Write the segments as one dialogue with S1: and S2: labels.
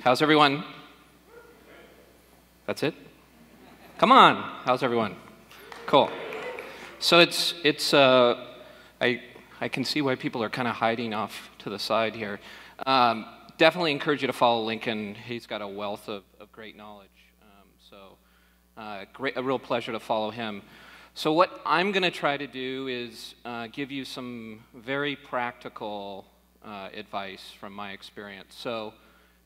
S1: How's everyone? That's it? Come on. How's everyone? Cool. So I can see why people are kind of hiding off to the side here. Definitely encourage you to follow Lincoln. He's got a wealth of great knowledge. A real pleasure to follow him. So what I'm going to try to do is give you some very practical advice from my experience. So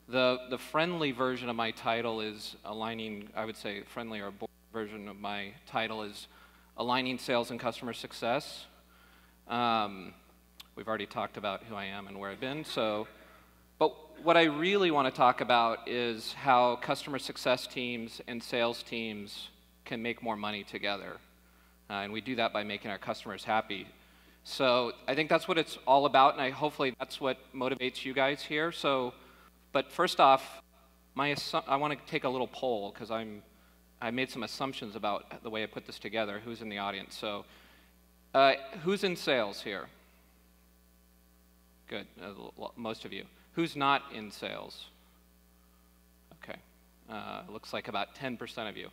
S1: the friendly version of my title is aligning, I would say friendly or boring version of my title is aligning sales and customer success. We've already talked about who I am and where I've been. But what I really want to talk about is how customer success teams and sales teams can make more money together. And we do that by making our customers happy. So I think that's what it's all about, and hopefully that's what motivates you guys here. But first off, I want to take a little poll, because I made some assumptions about the way I put this together. Who's in the audience? So who's in sales here? Good, most of you. Who's not in sales? Okay, looks like about 10% of you.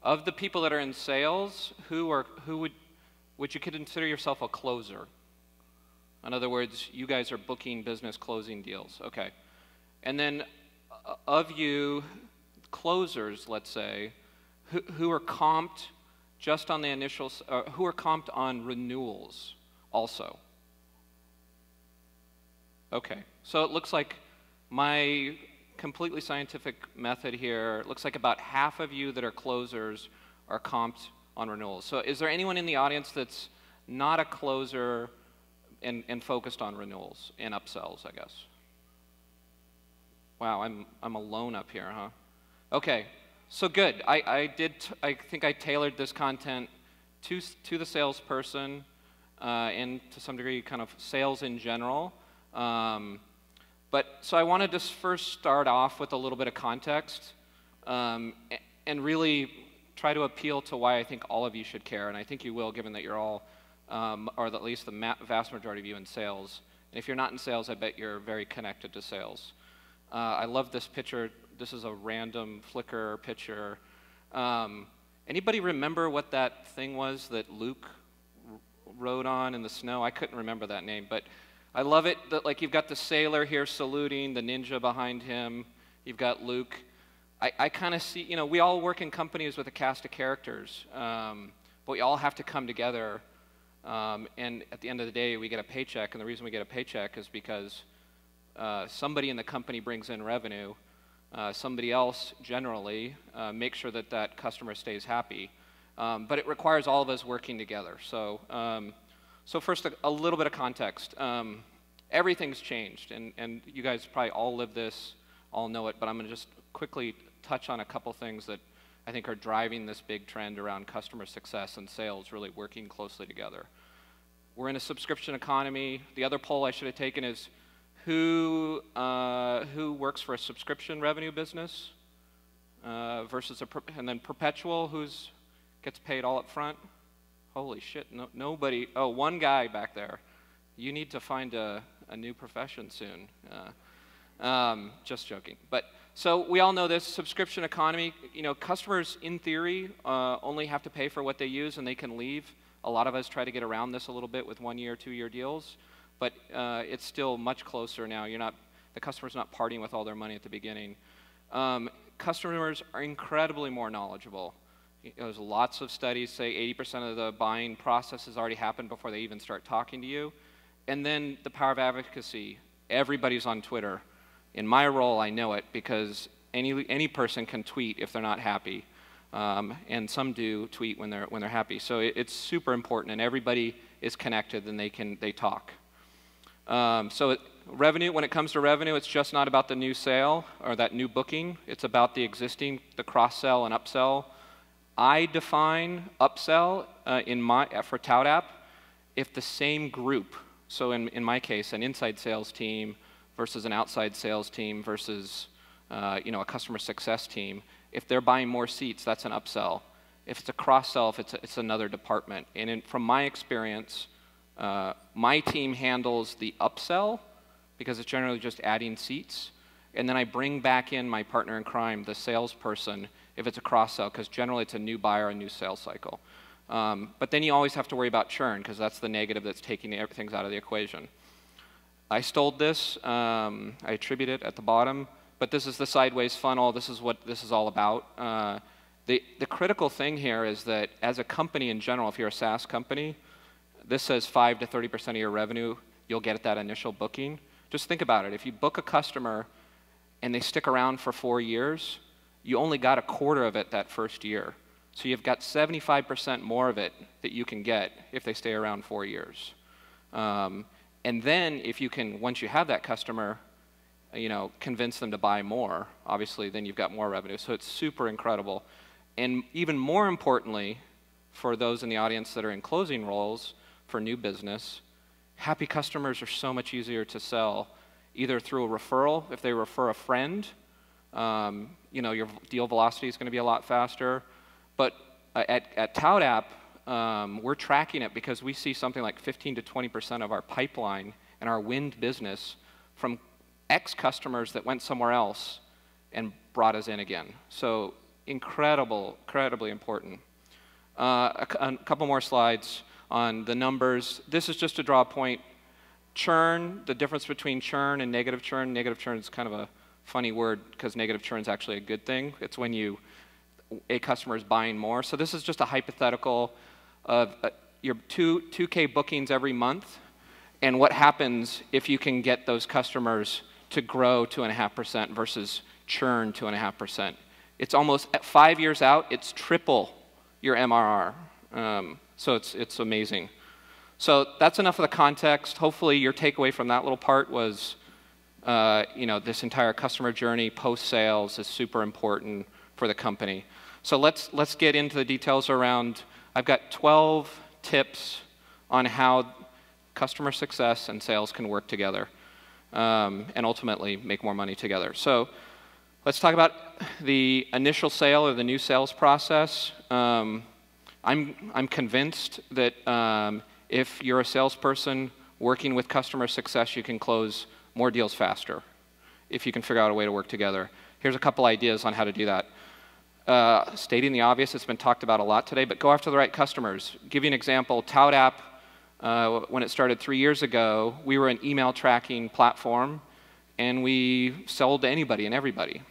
S1: Of the people that are in sales, would you consider yourself a closer? In other words, you guys are booking business, closing deals. Okay, and then of you closers, let's say, who are comped just on the initial, who are comped on renewals also? Okay, so it looks like my completely scientific method here, it looks like about half of you that are closers are comped on renewals. So is there anyone in the audience that's not a closer and focused on renewals and upsells, I guess? Wow, I'm alone up here, huh? Okay, so good. I think I tailored this content to the salesperson and to some degree kind of sales in general. So I wanted to first start off with a little bit of context and really try to appeal to why I think all of you should care, and I think you will, given that you're all, or at least the vast majority of you in sales. And if you're not in sales, I bet you're very connected to sales. I love this picture. This is a random Flickr picture. Anybody remember what that thing was that Luke rode on in the snow? I couldn't remember that name, but I love it that, like, you've got the sailor here saluting, the ninja behind him, you've got Luke. I kind of see, you know, we all work in companies with a cast of characters, but we all have to come together, and at the end of the day, we get a paycheck, and the reason we get a paycheck is because somebody in the company brings in revenue, somebody else generally makes sure that that customer stays happy, but it requires all of us working together. So first, a little bit of context. Everything's changed, and you guys probably all live this, all know it, but I'm going to just quickly touch on a couple things that I think are driving this big trend around customer success and sales really working closely together. We're in a subscription economy. The other poll I should have taken is who works for a subscription revenue business versus and then perpetual, gets paid all up front? Holy shit, nobody. Oh, one guy back there. You need to find a new profession soon. Just joking. So we all know this subscription economy. You know, customers in theory only have to pay for what they use and they can leave. A lot of us try to get around this a little bit with 1 year, 2 year deals, but it's still much closer now. The customer's not parting with all their money at the beginning. Customers are incredibly more knowledgeable. There's lots of studies say 80% of the buying process has already happened before they even start talking to you. And then the power of advocacy. Everybody's on Twitter. In my role, I know it because any person can tweet if they're not happy, and some do tweet when they're happy. So it's super important, and everybody is connected, and they talk. Revenue. When it comes to revenue, it's just not about the new sale or that new booking. It's about the existing, the cross-sell and upsell. I define upsell for ToutApp if the same group, so in my case, an inside sales team versus an outside sales team versus a customer success team, if they're buying more seats, that's an upsell. If it's a cross-sell, if it's another department. And from my experience, my team handles the upsell because it's generally just adding seats. and then I bring back in my partner in crime, the salesperson, if it's a cross-sell, because generally it's a new buyer, a new sales cycle. But then you always have to worry about churn, because that's the negative that's taking everything out of the equation. I stole this. I attribute it at the bottom. But this is the sideways funnel. This is what this is all about. The critical thing here is that as a company in general, if you're a SaaS company, this says 5 to 30% of your revenue you'll get at that initial booking. Just think about it. If you book a customer and they stick around for 4 years, you only got a quarter of it that first year. So you've got 75% more of it that you can get if they stay around 4 years. And then if you can, once you have that customer, convince them to buy more, obviously then you've got more revenue. So it's super incredible. And even more importantly, for those in the audience that are in closing roles for new business, happy customers are so much easier to sell, either through a referral. If they refer a friend, your deal velocity is going to be a lot faster. But at ToutApp, we're tracking it because we see something like 15 to 20% of our pipeline and our wind business from ex-customers that went somewhere else and brought us in again. So incredibly important. A couple more slides on the numbers. This is just to draw a point. Churn, the difference between churn and negative churn. Negative churn is kind of a funny word because negative churn is actually a good thing. It's when a customer is buying more. So this is just a hypothetical of your 2K bookings every month and what happens if you can get those customers to grow 2.5% versus churn 2.5%. It's almost, at 5 years out, it's triple your MRR. So it's amazing. So that's enough of the context. Hopefully your takeaway from that little part was, this entire customer journey post-sales is super important for the company. So let's get into the details around, I've got 12 tips on how customer success and sales can work together and ultimately make more money together. So let's talk about the initial sale or the new sales process. I'm convinced that if you're a salesperson working with customer success, you can close more deals faster if you can figure out a way to work together. Here's a couple ideas on how to do that. Stating the obvious, it's been talked about a lot today, but go after the right customers. Give you an example, ToutApp, when it started 3 years ago, we were an email tracking platform, and we sold to anybody and everybody.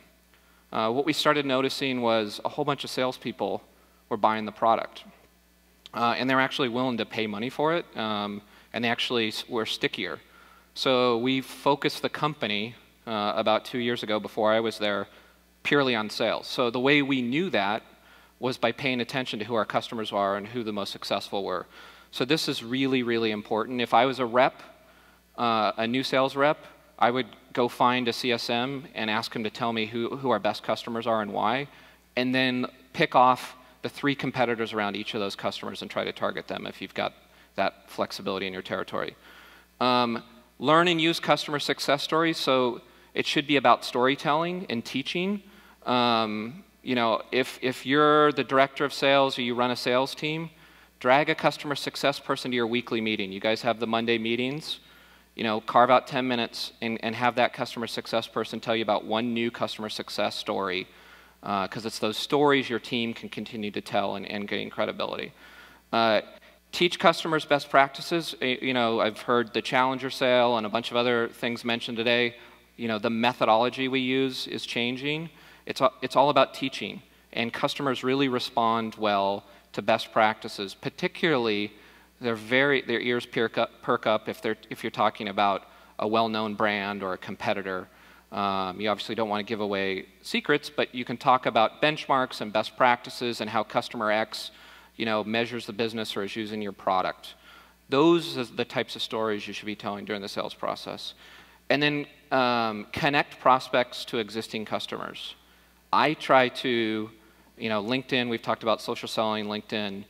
S1: What we started noticing was a whole bunch of salespeople were buying the product. And they're actually willing to pay money for it, and they actually were stickier. So we focused the company about 2 years ago before I was there purely on sales. So the way we knew that was by paying attention to who our customers are and who the most successful were. So this is really important. If I was a rep, a new sales rep, I would go find a CSM and ask him to tell me who our best customers are and why, and then pick off the 3 competitors around each of those customers and try to target them if you've got that flexibility in your territory. Learn and use customer success stories. So it should be about storytelling and teaching. If you're the director of sales or you run a sales team, drag a customer success person to your weekly meeting. You guys have the Monday meetings. Carve out 10 minutes and have that customer success person tell you about one new customer success story, because it's those stories your team can continue to tell and gain credibility. Teach customers best practices. I've heard the Challenger sale and a bunch of other things mentioned today. The methodology we use is changing. It's all about teaching, and customers really respond well to best practices. Particularly, their ears perk up if you're talking about a well-known brand or a competitor. You obviously don't want to give away secrets, but you can talk about benchmarks and best practices and how customer X, measures the business or is using your product. Those are the types of stories you should be telling during the sales process. And then connect prospects to existing customers. I try to, LinkedIn, we've talked about social selling, LinkedIn.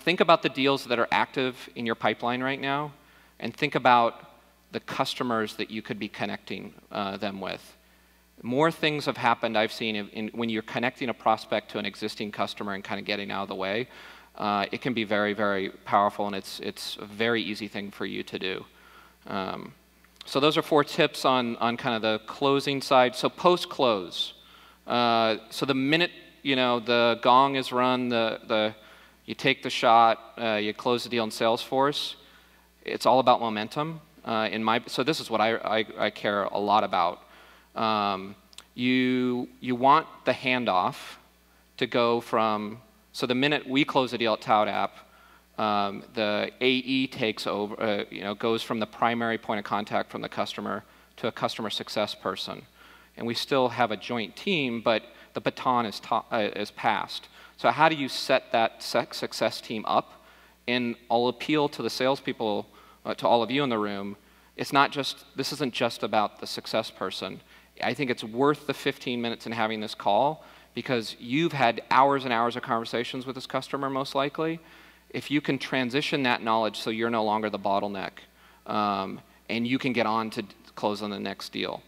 S1: Think about the deals that are active in your pipeline right now, and think about the customers that you could be connecting them with. More things have happened I've seen when you're connecting a prospect to an existing customer and kind of getting out of the way. It can be very, very powerful, and it's a very easy thing for you to do. So those are 4 tips on kind of the closing side. So post-close. So the minute the gong is run, you take the shot, you close the deal in Salesforce. It's all about momentum. So this is what I care a lot about. You want the handoff to go from, so the minute we close a deal at ToutApp, the AE takes over, goes from the primary point of contact from the customer to a customer success person. And we still have a joint team, but the baton is passed. So how do you set that success team up? And I'll appeal to the salespeople, to all of you in the room. This isn't just about the success person. I think it's worth the 15 minutes in having this call because you've had hours and hours of conversations with this customer most likely. If you can transition that knowledge so you're no longer the bottleneck and you can get on to close on the next deal.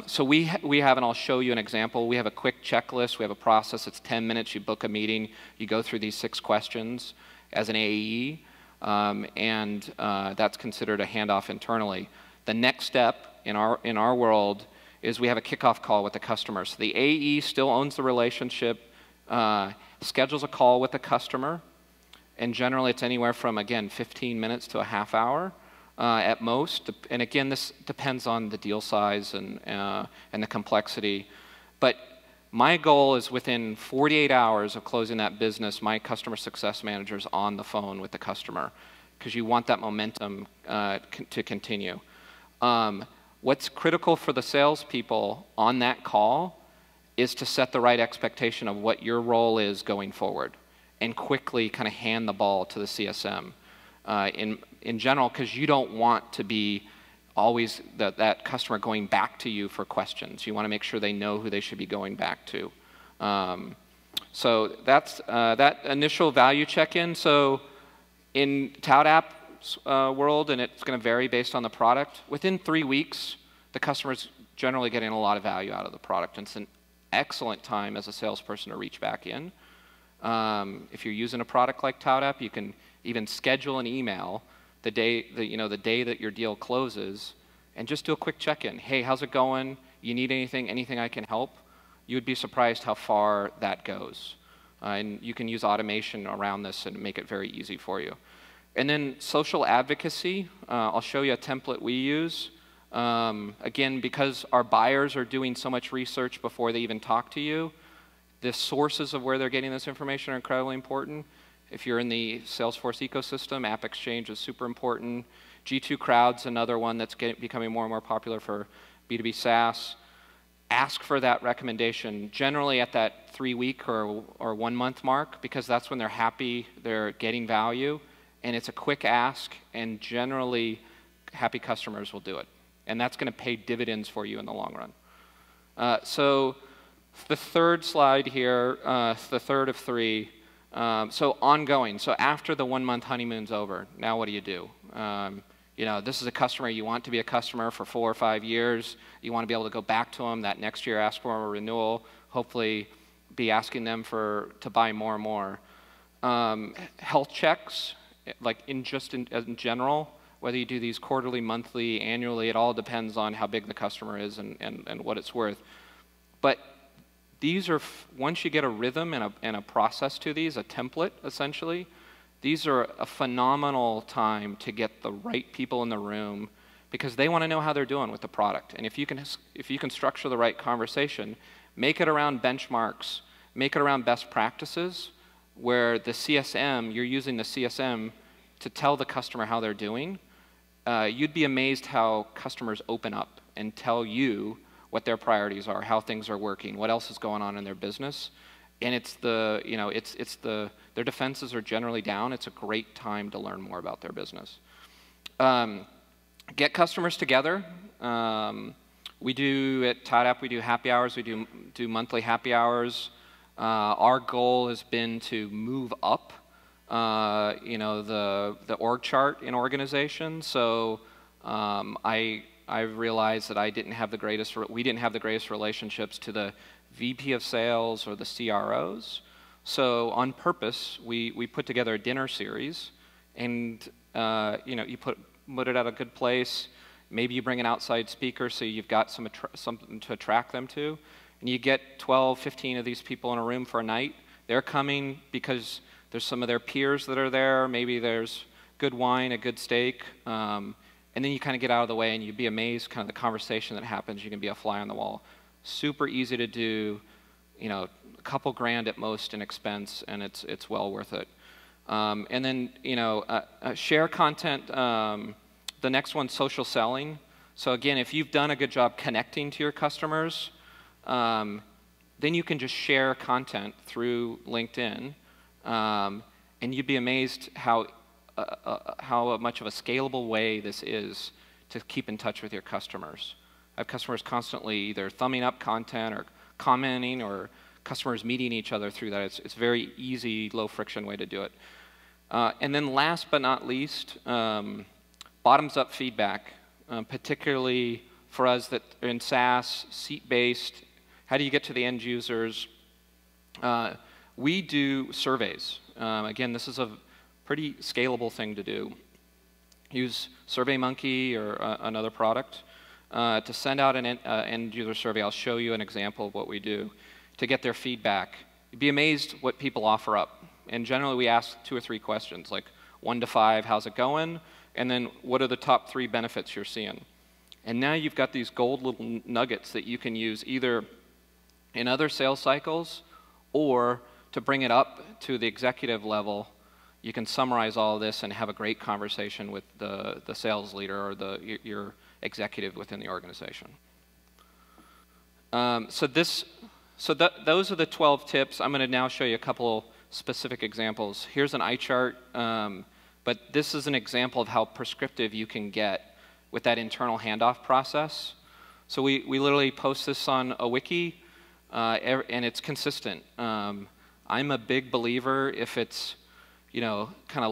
S1: So we have, and I'll show you an example, we have a quick checklist, we have a process, it's 10 minutes, you book a meeting, you go through these 6 questions as an AE, and that's considered a handoff internally. The next step in our world is we have a kickoff call with the customer. So the AE still owns the relationship, schedules a call with the customer, and generally it's anywhere from, again, 15 minutes to a half hour. At most, and again, this depends on the deal size and the complexity. But my goal is within 48 hours of closing that business, my customer success manager's on the phone with the customer because you want that momentum to continue. What's critical for the salespeople on that call is to set the right expectation of what your role is going forward and quickly kind of hand the ball to the CSM. In general, because you don't want to be always that customer going back to you for questions. You want to make sure they know who they should be going back to. So that's that initial value check-in. So in ToutApp's world, and it's going to vary based on the product, within 3 weeks, the customer's generally getting a lot of value out of the product. And it's an excellent time as a salesperson to reach back in. If you're using a product like ToutApp, you can even schedule an email the day that your deal closes, and just do a quick check-in. Hey, how's it going? You need anything? Anything I can help? You would be surprised how far that goes. And you can use automation around this and make it very easy for you. And then social advocacy. I'll show you a template we use. Again, because our buyers are doing so much research before they even talk to you, the sources of where they're getting this information are incredibly important. If you're in the Salesforce ecosystem, AppExchange is super important. G2 Crowd's another one that's becoming more and more popular for B2B SaaS. Ask for that recommendation, generally at that 3-week or 1-month mark, because that's when they're happy, they're getting value, and it's a quick ask, and generally happy customers will do it. And that's going to pay dividends for you in the long run. So the third slide here, the third of 3, so ongoing. So after the 1-month honeymoon's over, now what do you do? This is a customer you want to be a customer for 4 or 5 years. You want to be able to go back to them that next year, ask for a renewal, hopefully be asking them to buy more and more. Health checks, like in general, whether you do these quarterly, monthly, annually, it all depends on how big the customer is and what it's worth. But these are, once you get a rhythm and a process to these, a template essentially, these are a phenomenal time to get the right people in the room because they want to know how they're doing with the product. And if you can structure the right conversation, make it around benchmarks, make it around best practices, where the CSM, you're using the CSM to tell the customer how they're doing. You'd be amazed how customers open up and tell you what their priorities are, how things are working, what else is going on in their business. And it's their defenses are generally down. It's a great time to learn more about their business. Get customers together. We do at ToutApp, we do happy hours. We do monthly happy hours. Our goal has been to move up, the org chart in organizations. So I realized that we didn't have the greatest relationships to the VP of sales or the CROs. So on purpose, we put together a dinner series, and you put it at a good place, Maybe you bring an outside speaker so you've got something to attract them to. And you get 12, 15 of these people in a room for a night. They're coming because there's some of their peers that are there. Maybe there's good wine, a good steak. And then you kind of get out of the way and you'd be amazed kind of the conversation that happens. You can be a fly on the wall. Super easy to do, you know, a couple grand at most in expense, and it's well worth it. And then, you know, share content. The next one, social selling. So again, if you've done a good job connecting to your customers, then you can just share content through LinkedIn, and you'd be amazed how much of a scalable way this is to keep in touch with your customers. I have customers constantly either thumbing up content or commenting, or customers meeting each other through that. It's a very easy, low-friction way to do it. And then last but not least, bottoms-up feedback, particularly for us that are in SaaS, seat-based. How do you get to the end users? We do surveys. Again, this is a pretty scalable thing to do. Use SurveyMonkey or another product to send out an end user survey. I'll show you an example of what we do to get their feedback. You'd be amazed what people offer up. And generally we ask 2 or 3 questions, like 1 to 5, how's it going? And then what are the top 3 benefits you're seeing? And now you've got these gold little nuggets that you can use either in other sales cycles or to bring it up to the executive level. You can summarize all of this and have a great conversation with the sales leader or your executive within the organization. Those are the 12 tips. I'm going to now show you a couple specific examples. Here's an eye chart, but this is an example of how prescriptive you can get with that internal handoff process. So we literally post this on a wiki, and it's consistent. I'm a big believer if it's, you know, kind of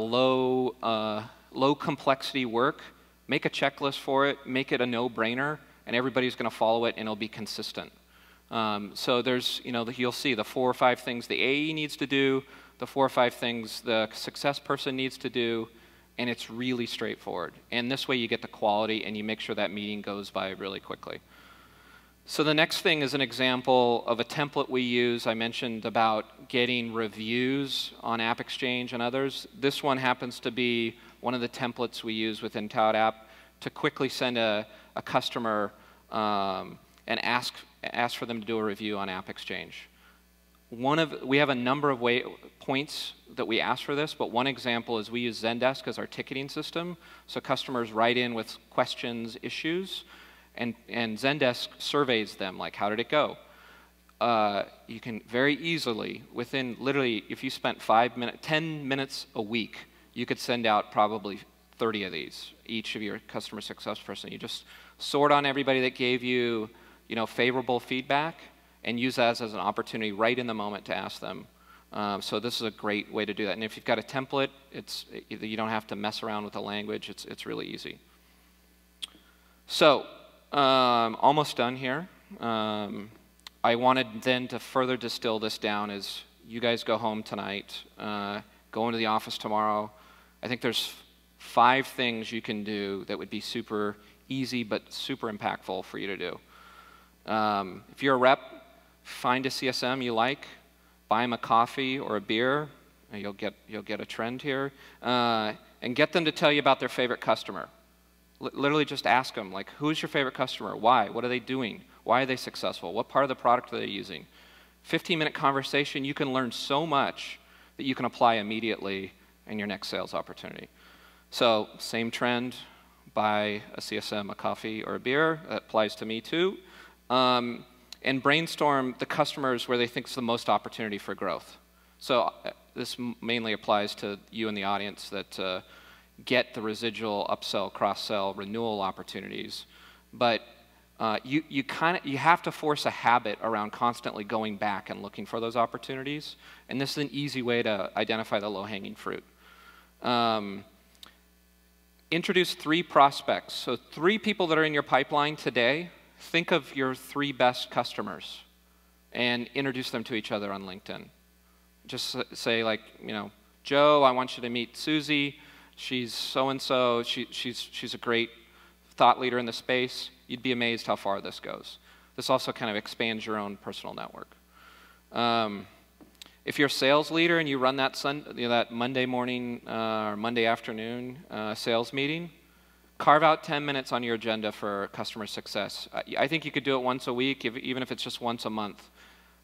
S1: low complexity work, make a checklist for it, make it a no-brainer, and everybody's going to follow it, and it'll be consistent. So there's, you know, you'll see the 4 or 5 things the AE needs to do, the 4 or 5 things the success person needs to do, and it's really straightforward. And this way you get the quality and you make sure that meeting goes by really quickly. So the next thing is an example of a template we use. I mentioned about getting reviews on AppExchange and others. This one happens to be one of the templates we use within ToutApp to quickly send a customer and ask for them to do a review on AppExchange. We have a number of points that we ask for this, but one example is we use Zendesk as our ticketing system. So customers write in with questions, issues, and Zendesk surveys them, like how did it go? You can very easily, within literally, if you spent 10 minutes a week, you could send out probably 30 of these, each of your customer success person. You just sort on everybody that gave you, you know, favorable feedback and use that as an opportunity right in the moment to ask them. So this is a great way to do that. And if you've got a template, you don't have to mess around with the language. It's really easy. So almost done here. I wanted then to further distill this down as you guys go home tonight, go into the office tomorrow. I think there's 5 things you can do that would be super easy but super impactful for you to do. If you're a rep, find a CSM you like, buy them a coffee or a beer. You'll get a trend here, and get them to tell you about their favorite customer. Literally just ask them, like, who's your favorite customer? Why? What are they doing? Why are they successful? What part of the product are they using? 15-minute conversation, you can learn so much that you can apply immediately in your next sales opportunity. So same trend, buy a CSM a coffee or a beer. That applies to me too. And brainstorm the customers where they think is the most opportunity for growth. So this mainly applies to you in the audience that get the residual upsell, cross-sell, renewal opportunities. But you have to force a habit around constantly going back and looking for those opportunities. And this is an easy way to identify the low-hanging fruit. Introduce 3 prospects. So 3 people that are in your pipeline today. Think of your 3 best customers and introduce them to each other on LinkedIn. Just say, like, you know, Joe, I want you to meet Susie. She's so-and-so. She's a great thought leader in the space, you'd be amazed how far this goes. This also kind of expands your own personal network. If you're a sales leader and you run that, that Monday morning or Monday afternoon sales meeting, carve out 10 minutes on your agenda for customer success. I think you could do it once a week, even if it's just once a month.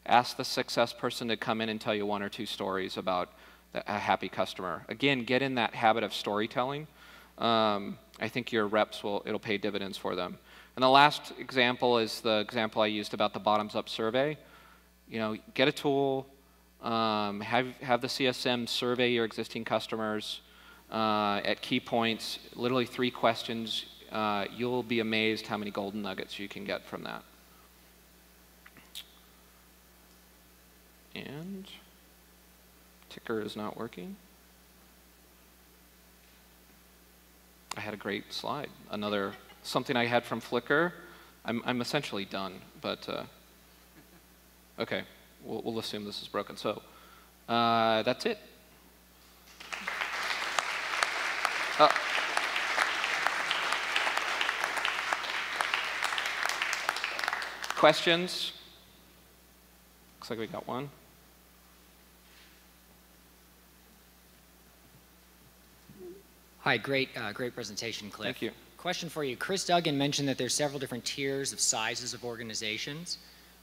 S1: Ask the success person to come in and tell you 1 or 2 stories about a happy customer. Again, get in that habit of storytelling. I think your reps it'll pay dividends for them. And the last example is the example I used about the bottoms-up survey. Get a tool, have the CSM survey your existing customers at key points, literally 3 questions. You'll be amazed how many golden nuggets you can get from that. And ticker is not working. I had a great slide. Something I had from Flickr. I'm essentially done, but okay, we'll assume this is broken. So that's it. Questions? Looks like we got one.
S2: Hi, great presentation, Cliff.
S1: Thank you.
S2: Question for you. Chris Duggan mentioned that there's several different tiers of sizes of organizations.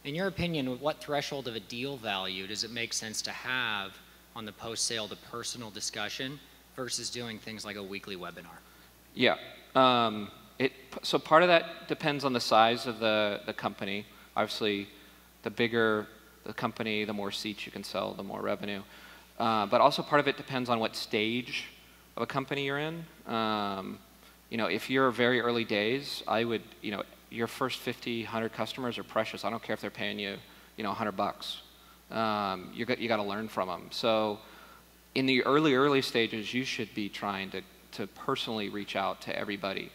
S2: In your opinion, what threshold of a deal value does it make sense to have on the post-sale to personal discussion versus doing things like a weekly webinar?
S1: Yeah. So part of that depends on the size of the company. Obviously, the bigger the company, the more seats you can sell, the more revenue. But also part of it depends on what stage of a company you're in. If you're very early days, I would, your first 50, 100 customers are precious. I don't care if they're paying you, $100. You got to learn from them. So in the early stages, you should be trying to personally reach out to everybody.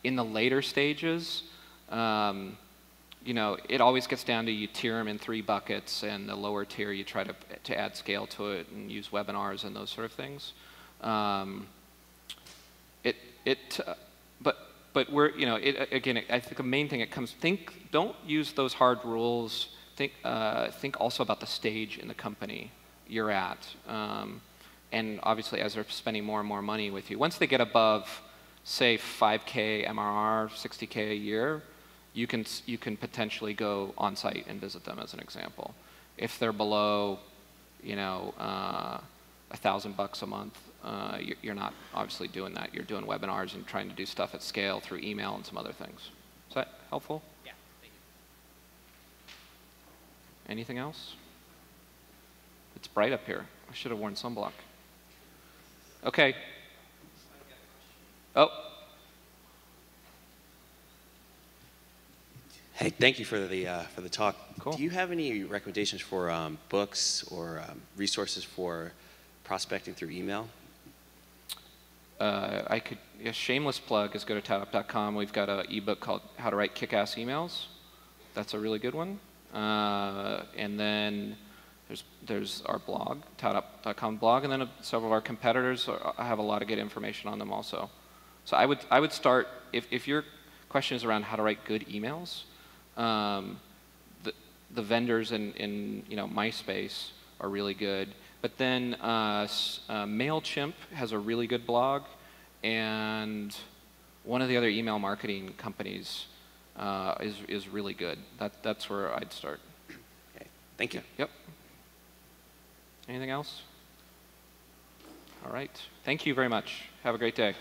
S1: In the later stages, it always gets down to you tier them in 3 buckets, and the lower tier you try to add scale to it and use webinars and those sort of things. But we're, again, I think the main thing don't use those hard rules. Think also about the stage in the company you're at. And obviously, as they're spending more and more money with you, once they get above, say, 5K MRR, 60K a year, you can potentially go on site and visit them, as an example. If they're below, $1,000 a month, you're not obviously doing that. You're doing webinars and trying to do stuff at scale through email and some other things. Is that helpful?
S2: Yeah, thank you.
S1: Anything else? It's bright up here. I should have worn sunblock. Okay. Oh.
S3: Hey, thank you for the talk.
S1: Cool.
S3: Do you have any recommendations for books or resources for prospecting through email?
S1: Shameless plug is go to ToutApp.com. We've got an ebook called How to Write Kick-Ass Emails. That's a really good one. And then there's our blog, ToutApp.com blog, and then several of our competitors have a lot of good information on them also. So I would start, if your question is around how to write good emails, the vendors in MySpace are really good. But then MailChimp has a really good blog, and one of the other email marketing companies is really good. That's where I'd start.
S3: Okay, thank you.
S1: Yep. Anything else? All right. Thank you very much. Have a great day.